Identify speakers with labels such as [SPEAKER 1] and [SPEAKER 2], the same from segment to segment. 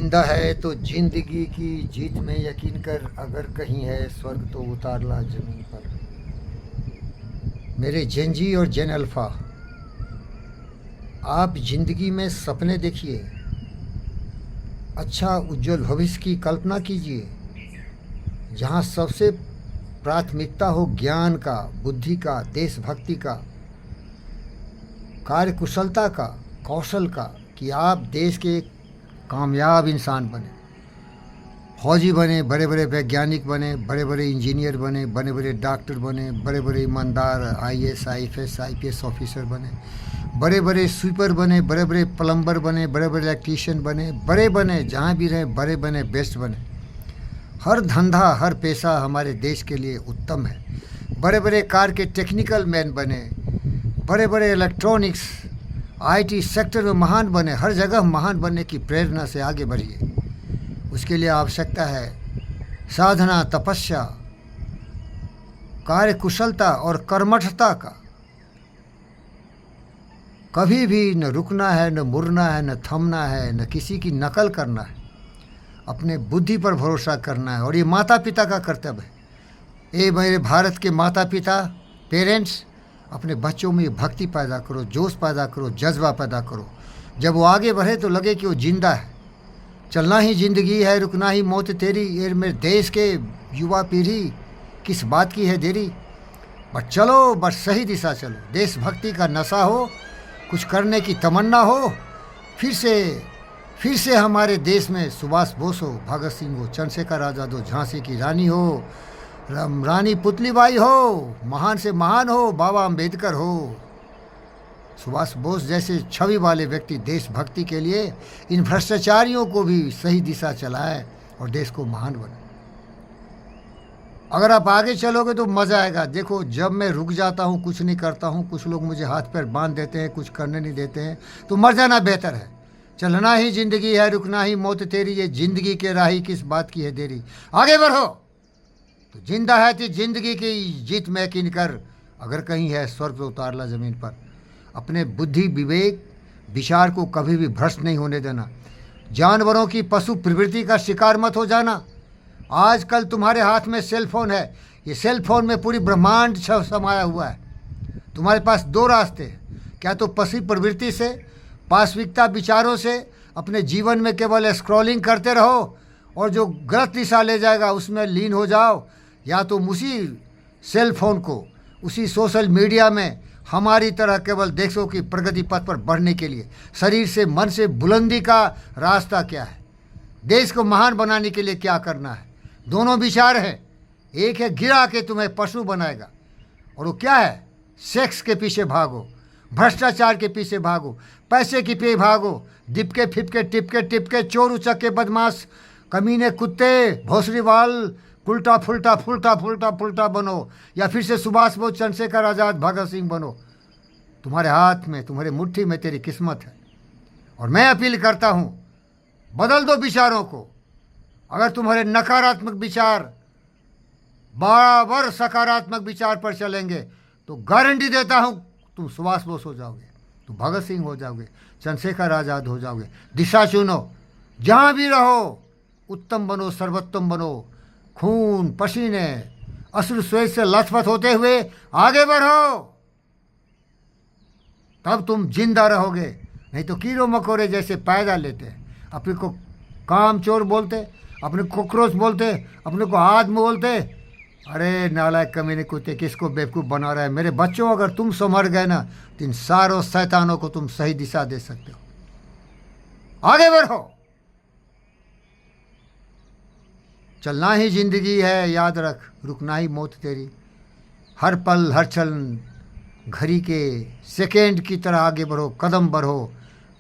[SPEAKER 1] जिंदा है तो जिंदगी की जीत में यकीन कर, अगर कहीं है स्वर्ग तो उतार ला जमीन पर। मेरे जेनजी और जेन अल्फ़ा, आप जिंदगी में सपने देखिए, अच्छा उज्जवल भविष्य की कल्पना कीजिए, जहाँ सबसे प्राथमिकता हो ज्ञान का, बुद्धि का, देशभक्ति का, कार्यकुशलता का, कौशल का, कि आप देश के एक कामयाब इंसान बने, फौजी बने, बड़े बड़े वैज्ञानिक बने, बड़े बड़े इंजीनियर बने, बड़े बड़े डॉक्टर बने, बड़े बड़े ईमानदार आईएएस, आईएफएस, आईपीएस ऑफिसर बने, बड़े बड़े स्वीपर बने, बड़े बड़े प्लम्बर बने, बड़े बड़े इलेक्ट्रीशियन बने, बड़े बने, जहाँ भी रहे बड़े बने, बेस्ट बने। हर धंधा, हर पैसा हमारे देश के लिए उत्तम है। बड़े बड़े कार के टेक्निकल मैन बने, बड़े बड़े इलेक्ट्रॉनिक्स, आईटी सेक्टर में महान बने, हर जगह महान बनने की प्रेरणा से आगे बढ़िए। उसके लिए आवश्यकता है साधना, तपस्या, कार्यकुशलता और कर्मठता का। कभी भी न रुकना है, न मुड़ना है, न थमना है, न किसी की नकल करना है। अपने बुद्धि पर भरोसा करना है, और ये माता पिता का कर्तव्य है। ये मेरे भारत के माता पिता, पेरेंट्स, अपने बच्चों में भक्ति पैदा करो, जोश पैदा करो, जज्बा पैदा करो। जब वो आगे बढ़े तो लगे कि वो जिंदा है। चलना ही ज़िंदगी है, रुकना ही मौत तेरी। ये मेरे देश के युवा पीढ़ी किस बात की है देरी। बस चलो, बस सही दिशा चलो। देशभक्ति का नशा हो, कुछ करने की तमन्ना हो, फिर से हमारे देश में सुभाष बोस हो, भगत सिंह हो, चंद्रशेखर आज़ाद हो, झांसी की रानी हो, रानी पुतलीबाई हो, महान से महान हो, बाबा अम्बेडकर हो। सुभाष बोस जैसे छवि वाले व्यक्ति देशभक्ति के लिए इन भ्रष्टाचारियों को भी सही दिशा चलाए और देश को महान बनाए। अगर आप आगे चलोगे तो मज़ा आएगा। देखो, जब मैं रुक जाता हूँ, कुछ नहीं करता हूँ, कुछ लोग मुझे हाथ पैर बांध देते हैं, कुछ करने नहीं देते हैं, तो मर जाना बेहतर है। चलना ही ज़िंदगी है, रुकना ही मौत तेरी। ये ज़िंदगी के राही किस बात की है देरी। आगे बढ़ो तो जिंदा है तो जिंदगी की जीत में यकीन कर, अगर कहीं है स्वर्ग तो उतार ला ज़मीन पर। अपने बुद्धि, विवेक, विचार को कभी भी भ्रष्ट नहीं होने देना। जानवरों की पशु प्रवृत्ति का शिकार मत हो जाना। आजकल तुम्हारे हाथ में सेल फोन है, ये सेल फोन में पूरी ब्रह्मांड समाया हुआ है। तुम्हारे पास दो रास्ते हैं, क्या तो पशु प्रवृत्ति से, पाशविकता विचारों से अपने जीवन में केवल स्क्रॉलिंग करते रहो और जो गलत दिशा ले जाएगा उसमें लीन हो जाओ, या तो उसी सेल फोन को, उसी सोशल मीडिया में हमारी तरह केवल देशों की प्रगति पथ पर बढ़ने के लिए शरीर से, मन से बुलंदी का रास्ता क्या है, देश को महान बनाने के लिए क्या करना है। दोनों विचार हैं। एक है गिरा के तुम्हें पशु बनाएगा, और वो क्या है, सेक्स के पीछे भागो, भ्रष्टाचार के पीछे भागो, पैसे के पीछे भागो, दिपके फिपके टिपके टिपके, चोर उचक्के बदमाश, कमीने कुत्ते, भोसड़ीवाल, उल्टा फुल्टा बनो, या फिर से सुभाष बोस, चंद्रशेखर आज़ाद, भगत सिंह बनो। तुम्हारे हाथ में, तुम्हारी मुट्ठी में तेरी किस्मत है। और मैं अपील करता हूँ, बदल दो विचारों को। अगर तुम्हारे नकारात्मक विचार बराबर सकारात्मक विचार पर चलेंगे तो गारंटी देता हूँ तुम सुभाष बोस हो जाओगे, तुम भगत सिंह हो जाओगे, चंद्रशेखर आज़ाद हो जाओगे। दिशा चुनो, जहाँ भी रहो उत्तम बनो, सर्वोत्तम बनो। खून, पसीने, अश्रु स्वेद से लथपथ होते हुए आगे बढ़ो, तब तुम जिंदा रहोगे। नहीं तो कीड़ों मकोड़े जैसे पैदा लेते हैं, अपने को कामचोर बोलते, अपने कॉकरोच बोलते, अपने को आदमी बोलते। अरे नालायक कमीने कुत्ते, किसको बेवकूफ़ बना रहा है। मेरे बच्चों, अगर तुम संभर गए ना तो इन सारों शैतानों को तुम सही दिशा दे सकते हो। आगे बढ़ो। चलना ही ज़िंदगी है, याद रख, रुकना ही मौत तेरी। हर पल, हर क्षण घड़ी के सेकेंड की तरह आगे बढ़ो, कदम बढ़ो,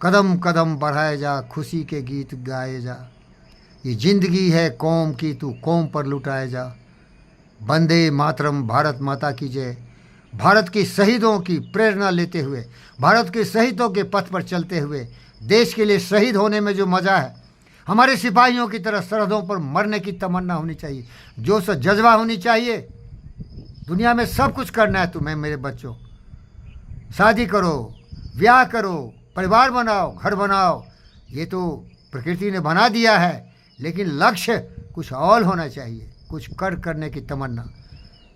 [SPEAKER 1] कदम कदम बढ़ाए जा, खुशी के गीत गाए जा। ये ज़िंदगी है कौम की, तू कौम पर लुटाए जा। वंदे मातरम, भारत माता की जय। भारत के शहीदों की प्रेरणा लेते हुए, भारत के शहीदों के पथ पर चलते हुए, देश के लिए शहीद होने में जो मज़ा है, हमारे सिपाहियों की तरह सरहदों पर मरने की तमन्ना होनी चाहिए, जोश और जज्बा होनी चाहिए। दुनिया में सब कुछ करना है तुम्हें मेरे बच्चों। शादी करो, ब्याह करो, परिवार बनाओ, घर बनाओ, ये तो प्रकृति ने बना दिया है, लेकिन लक्ष्य कुछ और होना चाहिए, कुछ करने की तमन्ना।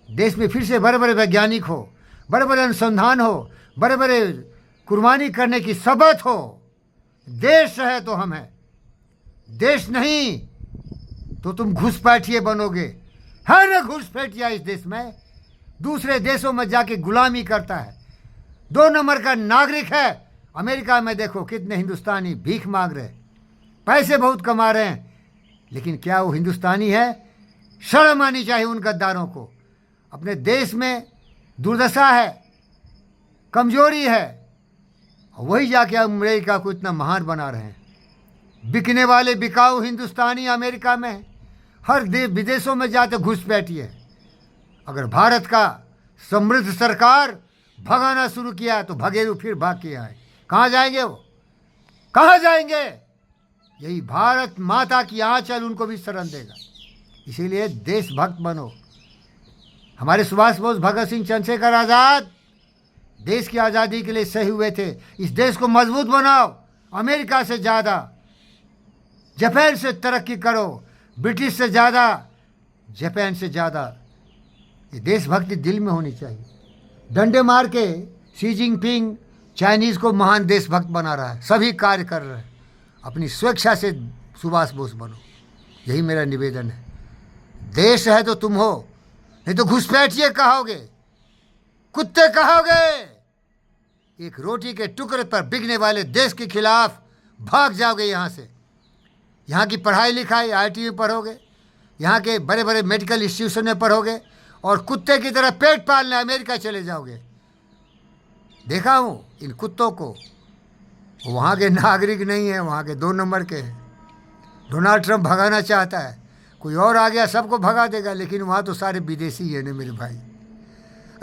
[SPEAKER 1] देश में फिर से बड़े बड़े वैज्ञानिक हो, बड़े बड़े अनुसंधान हो, बड़े बड़े कुर्बानी करने की सबक हो। देश है तो हम हैं, देश नहीं तो तुम घुसपैठिए बनोगे। है ना घुसपैठिया इस देश में, दूसरे देशों में जाके गुलामी करता है, 2 नंबर का नागरिक है। अमेरिका में देखो कितने हिंदुस्तानी भीख मांग रहे, पैसे बहुत कमा रहे हैं, लेकिन क्या वो हिंदुस्तानी है? शर्म आनी चाहिए उन गद्दारों को। अपने देश में दुर्दशा है, कमजोरी है, वही जाके अमेरिका को इतना महान बना रहे हैं। बिकने वाले बिकाऊ हिंदुस्तानी अमेरिका में, हर विदेशों में जाते घुसपैठी है। अगर भारत का समृद्ध सरकार भगाना शुरू किया तो भगेरू फिर भाग के आए। कहाँ जाएंगे वो? कहाँ जाएंगे? यही भारत माता की आंचल उनको भी शरण देगा। इसीलिए देशभक्त बनो। हमारे सुभाष बोस, भगत सिंह, चंद्रशेखर आज़ाद देश की आज़ादी के लिए सही हुए थे। इस देश को मजबूत बनाओ, अमेरिका से ज़्यादा, जापान से तरक्की करो, ब्रिटिश से ज़्यादा, जापान से ज़्यादा। ये देशभक्ति दिल में होनी चाहिए। डंडे मार के शी जिनपिंग चाइनीज़ को महान देशभक्त बना रहा है, सभी कार्य कर रहे हैं। अपनी स्वेच्छा से सुभाष बोस बनो, यही मेरा निवेदन है। देश है तो तुम हो, नहीं तो घुसपैठिए कहोगे, कुत्ते कहोगे। एक रोटी के टुकड़े पर बिकने वाले देश के खिलाफ भाग जाओगे यहाँ से। यहाँ की पढ़ाई लिखाई IIT में पढ़ोगे, यहाँ के बड़े बड़े मेडिकल इंस्टीट्यूशन में पढ़ोगे, और कुत्ते की तरह पेट पालने अमेरिका चले जाओगे। देखा हूँ इन कुत्तों को, वहाँ के नागरिक नहीं है, वहाँ के 2 नंबर के हैं। डोनाल्ड ट्रंप भगाना चाहता है, कोई और आ गया सबको भगा देगा, लेकिन वहाँ तो सारे विदेशी है ना मेरे भाई।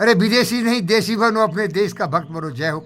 [SPEAKER 1] अरे विदेशी नहीं, देशी बनो, अपने देश का भक्त बनो। जय हो।